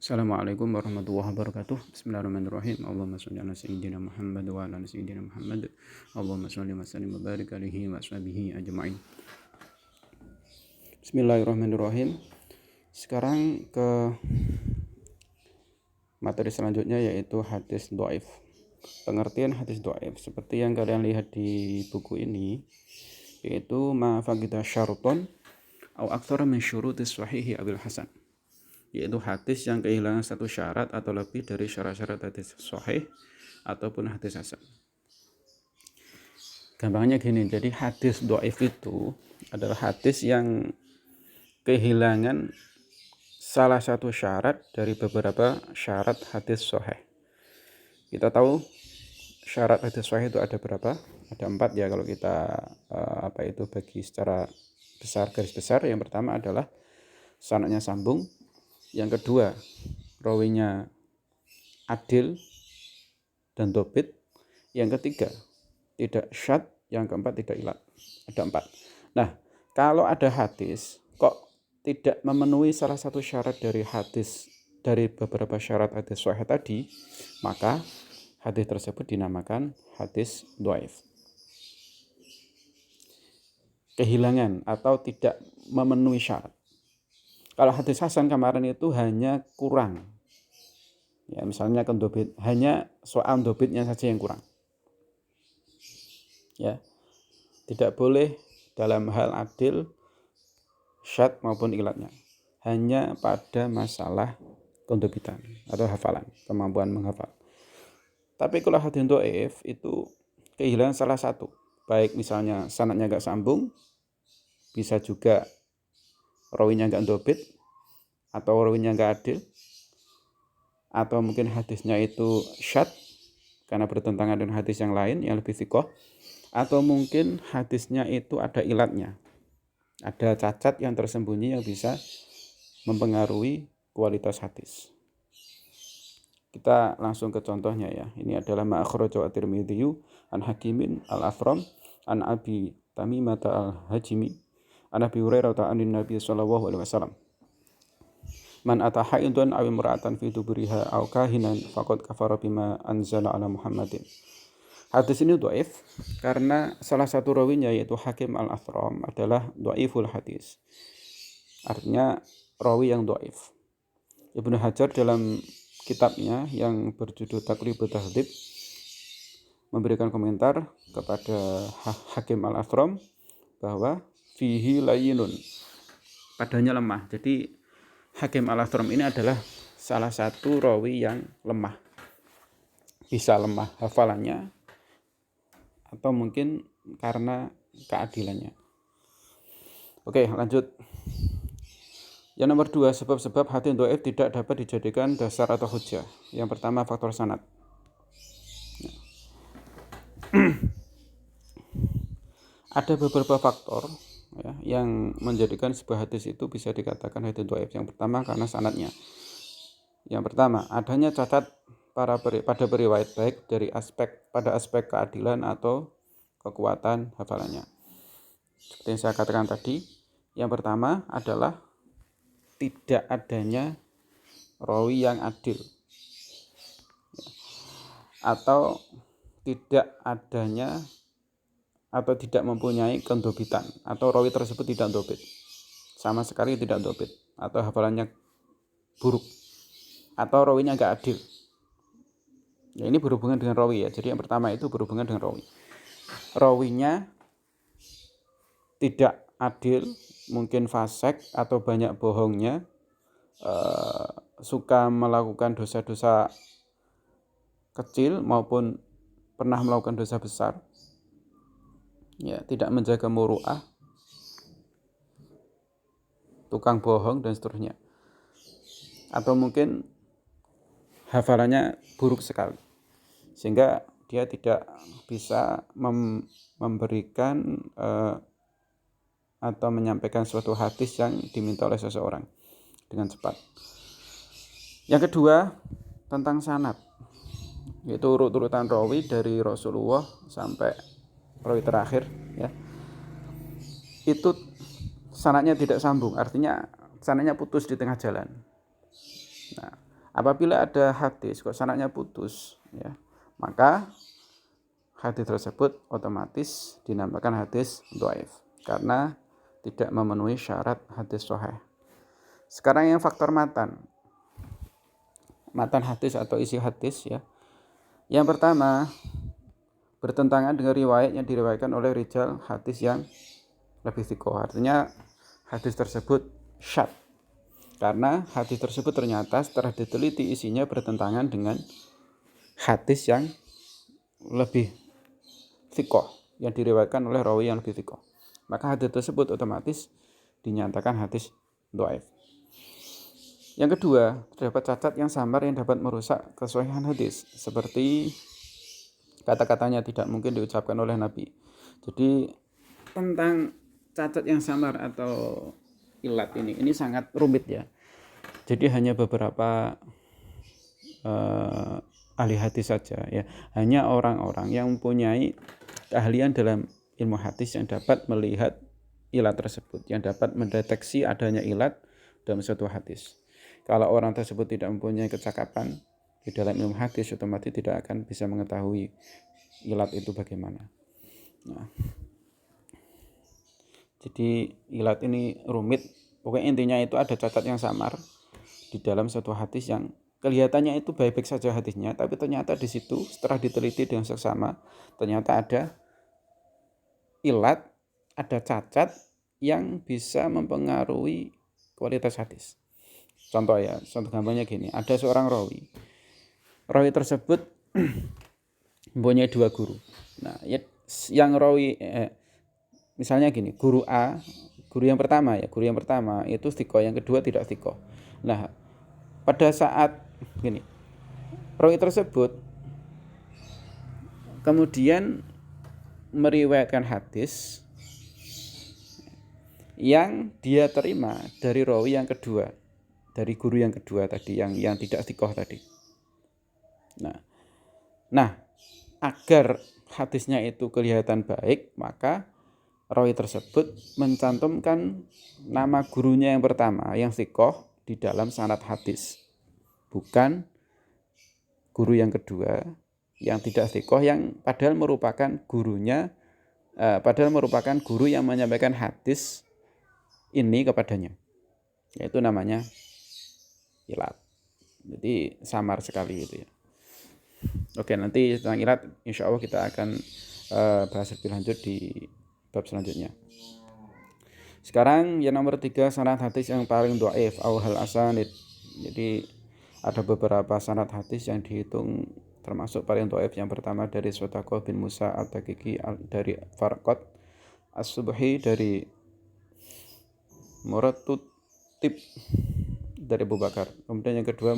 Assalamualaikum warahmatullahi wabarakatuh. Bismillahirrahmanirrahim. Allahumma shalli ala sayyidina Muhammad wa ala sayyidina Muhammad. Allahumma shalli wa sallim wa barik alaihi wa ashabihi ajma'in. Bismillahirrahmanirrahim. Sekarang ke materi selanjutnya, yaitu hadis dhaif. Pengertian hadis dhaif seperti yang kalian lihat di buku ini, yaitu ma faqida syarton au aktsara min syurutis sahihi abil hasan, yaitu hadis yang kehilangan satu syarat atau lebih dari syarat-syarat hadis sahih ataupun hadis hasan. Gampangnya gini, jadi hadis dhaif itu adalah hadis yang kehilangan salah satu syarat dari beberapa syarat hadis sahih. Kita tahu syarat hadis sahih itu ada berapa? Ada 4 ya, kalau kita bagi secara besar, garis besar. Yang pertama adalah sanadnya sambung. Yang kedua, rawinya adil dan dobit. Yang ketiga, tidak syadz. Yang keempat, tidak ilat. Ada 4. Nah, kalau ada hadis kok tidak memenuhi salah satu syarat dari beberapa syarat hadis sahih tadi, maka hadis tersebut dinamakan hadis dhaif. Kehilangan atau tidak memenuhi syarat. Kalau hadis hasan kemarin itu hanya kurang, ya misalnya kendobit, hanya soal dobitnya saja yang kurang, ya tidak boleh dalam hal adil, syadz maupun ilatnya, hanya pada masalah kondobitan atau hafalan, kemampuan menghafal. Tapi kalau hadis dhaif itu kehilangan salah satu, baik misalnya sanadnya gak sambung, bisa juga rawinya gak dobit, atau rawinya gak adil, atau mungkin hadisnya itu syadz karena bertentangan dengan hadis yang lain yang lebih thiqah, atau mungkin hadisnya itu ada ilatnya, ada cacat yang tersembunyi yang bisa mempengaruhi kualitas hadis. Kita langsung ke contohnya ya. Ini adalah ma'akhrajahu at-Tirmidzi an Hakimin al-Afram an Abi Tamimah al-Hajimi an Abi Hurairah ta'anin Nabi sallallahu alaihi wasallam. Man ataha idun aw imra'atan fi duburiha aw kahinan faqad kafara bima anzala ala Muhammadin. Hadis ini dhaif karena salah satu rawinya, yaitu Hakim al-Afram, adalah dhaiful hadis. Artinya rawi yang dhaif. Ibnu Hajar dalam kitabnya yang berjudul Taqribut Tahdzib memberikan komentar kepada Hakim al-Afram bahwa fihi layyinun, padanya lemah. Jadi Hakim al-Afram ini adalah salah satu rawi yang lemah. Bisa lemah hafalannya atau mungkin karena keadilannya. Oke, lanjut. Yang nomor 2, sebab-sebab hadis dhaif tidak dapat dijadikan dasar atau hujjah. Yang pertama, faktor sanad. Ada beberapa faktor ya, yang menjadikan sebuah hadis itu bisa dikatakan hadis dhaif. Yang pertama, karena sanadnya. Yang pertama, adanya cacat pada periwayat, baik dari pada aspek keadilan atau kekuatan hafalannya. Seperti yang saya katakan tadi, yang pertama adalah tidak adanya rawi yang adil, atau tidak adanya atau tidak mempunyai kendobitan, atau rawi tersebut tidak dobit, sama sekali tidak dobit, atau hafalannya buruk, atau rawinya gak adil. Ya, ini berhubungan dengan rawi ya. Jadi yang pertama itu berhubungan dengan rawi. Rawinya tidak adil, mungkin fasik atau banyak bohongnya, suka melakukan dosa-dosa kecil maupun pernah melakukan dosa besar, ya, tidak menjaga muru'ah, tukang bohong dan seterusnya, atau mungkin hafalannya buruk sekali sehingga dia tidak bisa memberikan atau menyampaikan suatu hadis yang diminta oleh seseorang dengan cepat. Yang kedua, tentang sanad, yaitu urut-urutan rawi dari Rasulullah sampai rawi terakhir ya. Itu sanadnya tidak sambung, artinya sanadnya putus di tengah jalan. Nah, Apabila ada hadis kok sanadnya putus, ya, maka hadis tersebut otomatis dinamakan hadis dhaif karena tidak memenuhi syarat hadis sahih. Sekarang yang faktor matan hadis atau isi hadis, ya. Yang pertama, bertentangan dengan riwayat yang diriwayatkan oleh rijal hadis yang lebih thiqah. Artinya hadis tersebut syadz. Karena hadis tersebut ternyata setelah diteliti isinya bertentangan dengan hadis yang lebih thiqah, yang diriwayatkan oleh rawi yang lebih thiqah. Maka hadis tersebut otomatis dinyatakan hadis dhaif. Yang kedua, terdapat cacat yang samar yang dapat merusak kesahihan hadis, seperti kata-katanya tidak mungkin diucapkan oleh Nabi. Jadi tentang cacat yang samar atau ilat ini sangat rumit, ya. Jadi hanya beberapa ahli hadis saja, ya. Hanya orang-orang yang mempunyai keahlian dalam ilmu hadis yang dapat melihat ilat tersebut, yang dapat mendeteksi adanya ilat dalam suatu hadis. Kalau orang tersebut tidak mempunyai kecakapan di dalam ilmu hadis, otomatis tidak akan bisa mengetahui ilat itu bagaimana. Nah, jadi ilat ini rumit. Pokoknya intinya itu ada cacat yang samar di dalam suatu hadis yang kelihatannya itu baik-baik saja hadisnya, tapi ternyata di situ setelah diteliti dengan seksama, ternyata ada ilat, ada cacat yang bisa mempengaruhi kualitas hadis. Contoh gampangnya gini, ada seorang rawi tersebut mempunyai 2 guru. Nah, yang rawi misalnya gini, guru yang pertama itu thiqah, yang kedua tidak thiqah. Nah, pada saat gini, rawi tersebut kemudian meriwayatkan hadis yang dia terima dari rawi yang kedua, dari guru yang kedua tadi, yang tidak thiqah tadi. Nah, agar hadisnya itu kelihatan baik, maka rawi tersebut mencantumkan nama gurunya yang pertama, yang thiqah, di dalam sanad hadis, bukan guru yang kedua yang tidak thiqah, yang padahal merupakan gurunya, padahal merupakan guru yang menyampaikan hadis ini kepadanya. Yaitu namanya ilat. Jadi samar sekali gitu, ya. Oke, nanti tentang ilat insya Allah kita akan bahas lebih lanjut di bab selanjutnya. Sekarang yang nomor 3, sanad hadis yang paling dhaif au hal asanid. Jadi ada beberapa sanad hadis yang dihitung termasuk paling dhaif. Yang pertama dari Sodaqah bin Musa At-Taqiqi dari Farqat As-Subhi dari Muratutib dari Abu Bakar. Kemudian yang kedua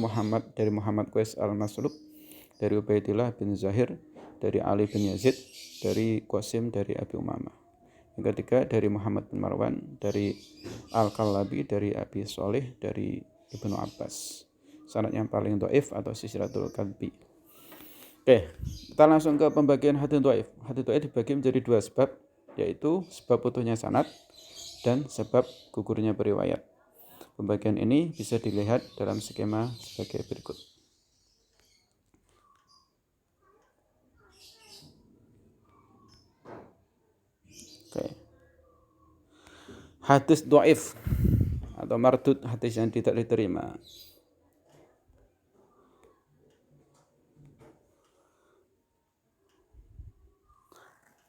dari Muhammad Qais Al-Maslub dari Ubaidillah bin Zahir dari Ali bin Yazid dari Qasim dari Abi Umamah. Yang ketiga dari Muhammad bin Marwan dari Al-Kallabi dari Abi Sholih dari Ibnu Abbas. Sanad yang paling dhaif atau Silsilatul Kalbi. Oke, kita langsung ke pembagian hadis dhaif. Hadis dhaif dibagi menjadi 2 sebab, yaitu sebab putusnya sanad dan sebab gugurnya periwayat. Pembagian ini bisa dilihat dalam skema sebagai berikut. Oke. Hadis dhaif atau mardud, hadis yang tidak diterima.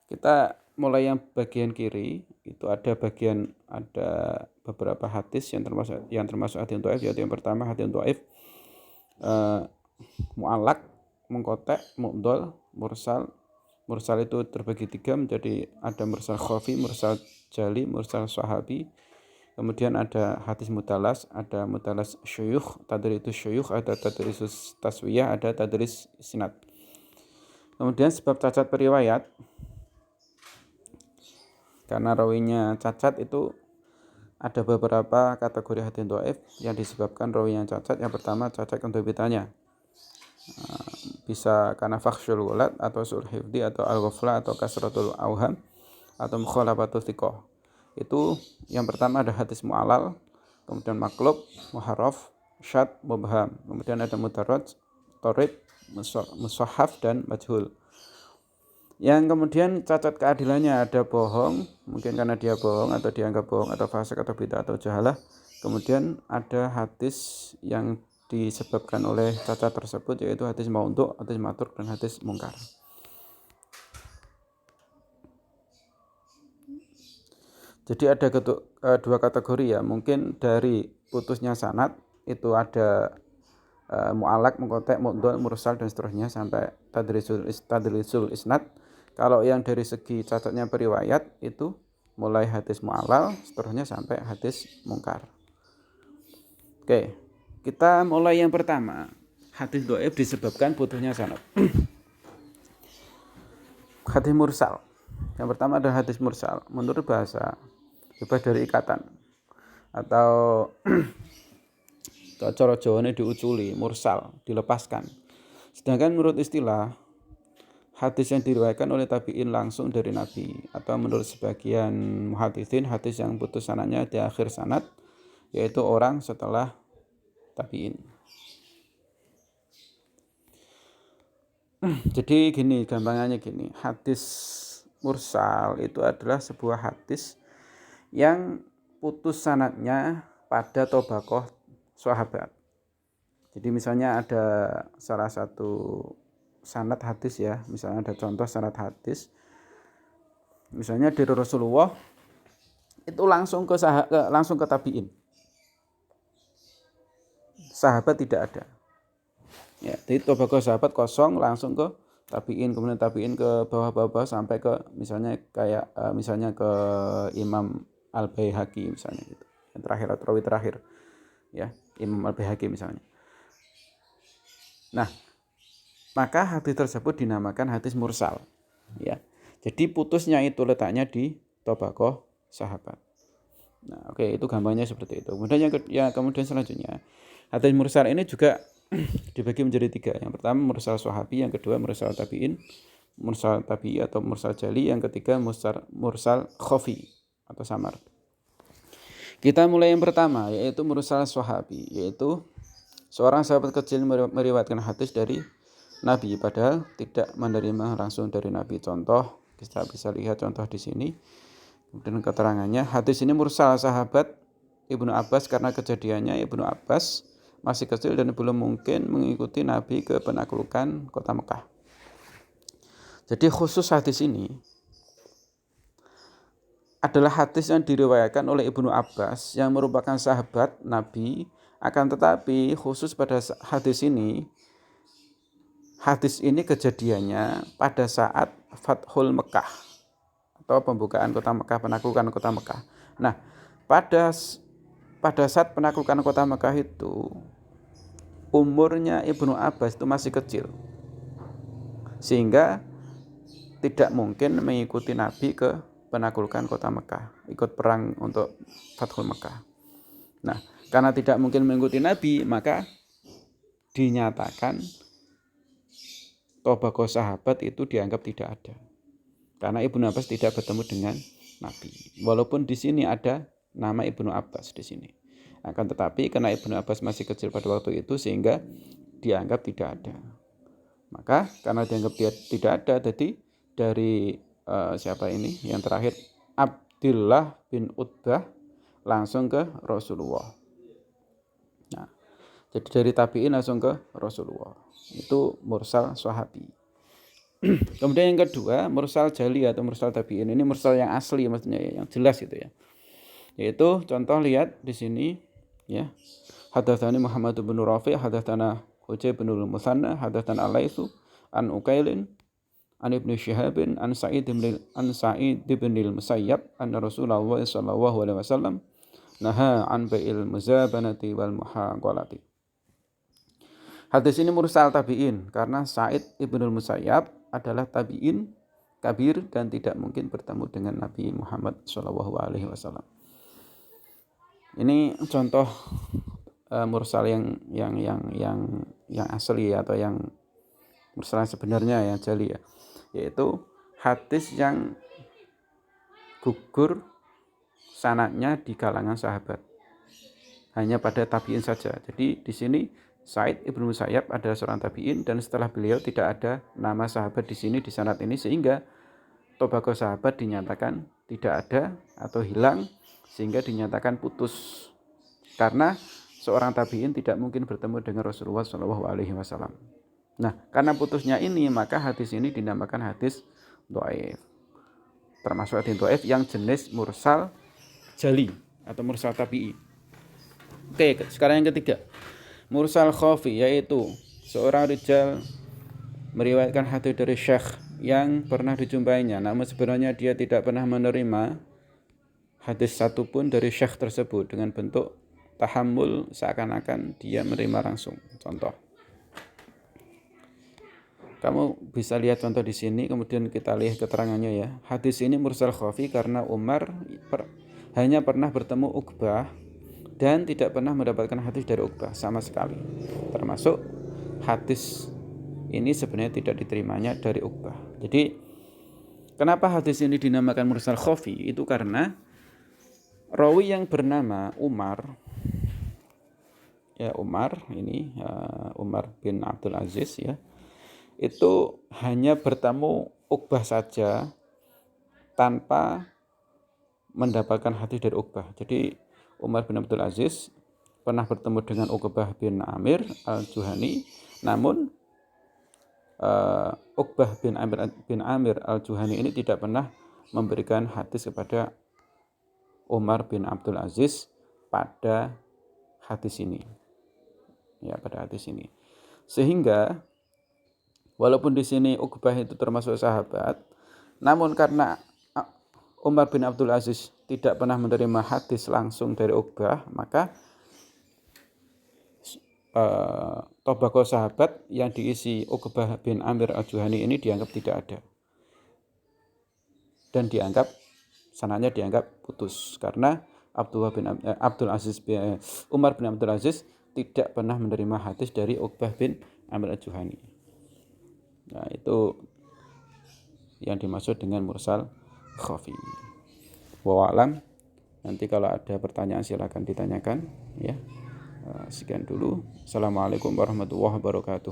Kita mulai yang bagian kiri, itu ada beberapa hadis yang termasuk hadis dhaif, yaitu yang pertama hadis dhaif mu'allaq, mengkotek, mu'dhal, mursal. Mursal itu terbagi 3 menjadi ada mursal khafi, mursal jali, mursal sahabi. Kemudian ada hadis mutalas, ada mutalas syuyukh, tadrisus syuyukh, ada tadrisus taswiyah, ada tadris isnad. Kemudian sebab cacat periwayat, karena rawinya cacat itu ada beberapa kategori hadis dhaif yang disebabkan rawinya cacat. Yang pertama cacat kondobitanya, bisa karena fakhsyul walad atau sul hifdi atau al-ghaflah atau kasratul auham atau mukhalafatul thiqah. Itu yang pertama ada hadis mu'allal, kemudian maklub, muharraf, syad, mubham. Kemudian ada mudarraj, torib, musahhaf dan majhul. Yang kemudian cacat keadilannya ada bohong, mungkin karena dia bohong atau dianggap bohong atau fasik atau bid'ah atau jahalah. Kemudian ada hadis yang disebabkan oleh cacat tersebut, yaitu hadis maudhu', hadis matruk dan hadis mungkar. Jadi ada dua kategori ya, mungkin dari putusnya sanad itu ada mu'alaq, muqatta', mu'dhal, mursal dan seterusnya sampai tadlisul isnad. Kalau yang dari segi cacatnya periwayat itu mulai hadis mu'allal, seterusnya sampai hadis mungkar. Oke, kita mulai yang pertama. Hadis dhaif disebabkan putusnya sanad. Hadis mursal. Yang pertama ada hadis mursal. Menurut bahasa bebas dari ikatan atau cara Jawane diuculi, mursal, dilepaskan. Sedangkan menurut istilah hadis yang diriwayatkan oleh tabi'in langsung dari Nabi, atau menurut sebagian muhaditsin hadis yang putus sanadnya di akhir sanad, yaitu orang setelah tabi'in. Jadi gini, gampangannya gini, hadis mursal itu adalah sebuah hadis yang putus sanadnya pada tobaqoh sahabat. Jadi misalnya ada salah satu sanad hadis ya, misalnya ada contoh sanad hadis, misalnya dari Rasulullah itu langsung ke tabiin, sahabat tidak ada. Ya, jadi tobaqoh sahabat kosong, langsung ke tabiin, kemudian tabiin ke bawah-bawah sampai ke misalnya kayak misalnya ke Imam Al-Baihaqi misalnya gitu. Yang terakhir atau rawi terakhir ya, Imam Al-Baihaqi misalnya. Nah, maka hadis tersebut dinamakan hadis mursal ya. Jadi putusnya itu letaknya di tobaqoh sahabat. Nah, oke, itu gampangnya seperti itu. Kemudian kemudian selanjutnya hadis mursal ini juga dibagi menjadi tiga. Yang pertama mursal sahabi, yang kedua mursal tabi'in, mursal tabi'i atau mursal jali, yang ketiga mursal khafi atau samar. Kita mulai yang pertama, yaitu mursal sahabi, yaitu seorang sahabat kecil meriwayatkan hadis dari Nabi padahal tidak menerima langsung dari Nabi. Contoh, kita bisa lihat contoh di sini. Kemudian keterangannya, hadis ini mursal sahabat Ibnu Abbas karena kejadiannya Ibnu Abbas masih kecil dan belum mungkin mengikuti Nabi ke penaklukan kota Mekah. Jadi khusus hadis ini adalah hadis yang diriwayatkan oleh Ibnu Abbas yang merupakan sahabat Nabi, akan tetapi khusus pada hadis ini kejadiannya pada saat Fathul Mekah atau pembukaan kota Mekah, penaklukan kota Mekah. Nah, pada saat penaklukan kota Mekah itu umurnya Ibnu Abbas itu masih kecil, sehingga tidak mungkin mengikuti Nabi ke penaklukan kota Mekah, ikut perang untuk Fathul Mekah. Nah, karena tidak mungkin mengikuti Nabi, maka dinyatakan tobaqoh sahabat itu dianggap tidak ada. Karena Ibnu Abbas tidak bertemu dengan Nabi. Walaupun di sini ada nama Ibnu Abbas di sini. Akan tetapi karena Ibnu Abbas masih kecil pada waktu itu sehingga dianggap tidak ada. Maka karena dianggap dia tidak ada, jadi dari siapa ini yang terakhir, Abdullah bin Utbah langsung ke Rasulullah. Nah, jadi dari tabi'in langsung ke Rasulullah. Itu mursal sahabi. Kemudian yang kedua, mursal jali atau mursal tabi'in. Ini mursal yang asli maksudnya ya, yang jelas gitu ya. Yaitu contoh lihat di sini ya. Hadatsani Muhammad bin Rafi', hadatsana Hujay bin al-Musanna, hadatsana Al-Laitsu an Ukailin an Ibnu Syihab an Sa'id bin al-Musayyab anna Rasulullah sallallahu alaihi wasallam naha an bai'il muzabanati wal muhaqalati. Hadis ini mursal tabi'in karena Sa'id ibnul Musayyab adalah tabi'in kabir dan tidak mungkin bertemu dengan Nabi Muhammad sallallahu alaihi wasallam. Ini contoh mursal yang asli atau yang mursal sebenarnya yang jali ya, yaitu hadis yang gugur sanadnya di kalangan sahabat. hanya pada tabi'in saja. Jadi di sini Sa'id Ibnu Musayyab adalah seorang tabi'in dan setelah beliau tidak ada nama sahabat di sini di sanad ini, sehingga tobaqo sahabat dinyatakan tidak ada atau hilang, sehingga dinyatakan putus. Karena seorang tabi'in tidak mungkin bertemu dengan Rasulullah SAW. Nah, karena putusnya ini, maka hadis ini dinamakan hadis dhaif. Termasuk hadis dhaif yang jenis mursal jali atau mursal tabi'i. Oke, sekarang yang ketiga. Mursal khafi, yaitu seorang rijal meriwayatkan hadis dari syekh yang pernah dijumpainya, namun sebenarnya dia tidak pernah menerima hadis satupun dari syekh tersebut, dengan bentuk tahammul seakan-akan dia menerima langsung. Contoh, kamu bisa lihat contoh di sini, kemudian kita lihat keterangannya ya. Hadis ini mursal khafi karena Umar hanya pernah bertemu Uqbah dan tidak pernah mendapatkan hadis dari Uqbah sama sekali. Termasuk hadis ini sebenarnya tidak diterimanya dari Uqbah. Jadi kenapa hadis ini dinamakan mursal khafi? Itu karena rawi yang bernama Umar, ya Umar ini Umar bin Abdul Aziz ya, itu hanya bertemu Uqbah saja tanpa mendapatkan hadis dari Uqbah. Jadi Umar bin Abdul Aziz pernah bertemu dengan Uqbah bin Amir al-Juhani, namun Uqbah bin Amir al-Juhani ini tidak pernah memberikan hadis kepada Umar bin Abdul Aziz pada hadis ini. Ya, pada hadis ini. Sehingga walaupun di sini Uqbah itu termasuk sahabat, namun karena Umar bin Abdul Aziz tidak pernah menerima hadis langsung dari Uqbah, maka tobaqo sahabat yang diisi Uqbah bin Amir al-Juhani ini dianggap tidak ada. Dan sanadnya dianggap putus karena Umar bin Abdul Aziz tidak pernah menerima hadis dari Uqbah bin Amir al-Juhani. Nah, itu yang dimaksud dengan mursal khafi. Wallahu a'lam. Nanti kalau ada pertanyaan silakan ditanyakan ya. Sekian dulu. Assalamualaikum warahmatullahi wabarakatuh.